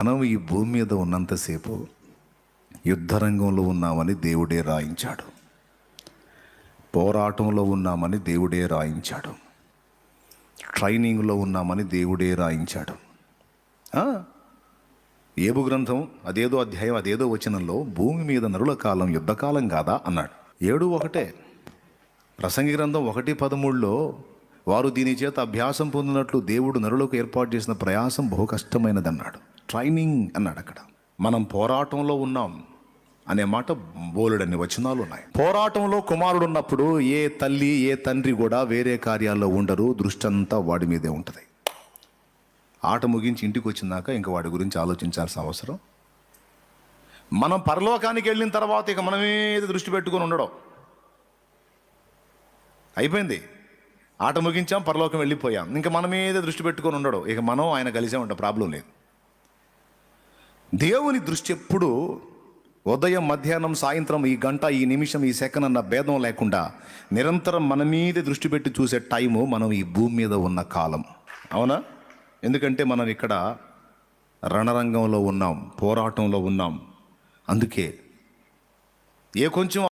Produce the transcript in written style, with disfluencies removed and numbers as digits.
మనం ఈ భూమి మీద ఉన్నంతసేపు యుద్ధరంగంలో ఉన్నామని దేవుడే రాయించాడు. పోరాటంలో ఉన్నామని దేవుడే రాయించాడు. ట్రైనింగ్లో ఉన్నామని దేవుడే రాయించాడు. ఏబు గ్రంథం అదేదో అధ్యాయం అదేదో వచనంలో భూమి మీద నరుల కాలం యుద్ధకాలం కాదా అన్నాడు. 7:1 ప్రసంగి గ్రంథం 1:13 వారు దీని చేత అభ్యాసం పొందినట్లు దేవుడు నరులకు ఏర్పాటు చేసిన ప్రయాసం బహు కష్టమైనదన్నాడు. ట్రైనింగ్ అన్నాడు. అక్కడ మనం పోరాటంలో ఉన్నాం అనే మాట బోలెడన్ని వచనాలు ఉన్నాయి. పోరాటంలో కుమారుడు ఉన్నప్పుడు ఏ తల్లి ఏ తండ్రి కూడా వేరే కార్యాల్లో ఉండరు. దృష్టి అంతా వాడి మీదే ఉంటుంది. ఆట ముగించి ఇంటికి వచ్చినాక ఇంకా వాడి గురించి ఆలోచించాల్సిన అవసరం. మనం పరలోకానికి వెళ్ళిన తర్వాత ఇక మన మీద దృష్టి పెట్టుకొని ఉండడం అయిపోయింది. ఆట ముగించాం, పరలోకం వెళ్ళిపోయాం, ఇంకా మన మీద దృష్టి పెట్టుకొని ఉండడం. ఇక మనం ఆయన కలిసామంట, ప్రాబ్లం లేదు. దేవుని దృష్టి ఎప్పుడు ఉదయం, మధ్యాహ్నం, సాయంత్రం, ఈ గంట, ఈ నిమిషం, ఈ సెకండ్ అన్న భేదం లేకుండా నిరంతరం మన మీద దృష్టి పెట్టి చూసే టైము మనం ఈ భూమి మీద ఉన్న కాలం. అవునా? ఎందుకంటే మనం ఇక్కడ రణరంగంలో ఉన్నాం, పోరాటంలో ఉన్నాం. అందుకే ఏ కొంచెం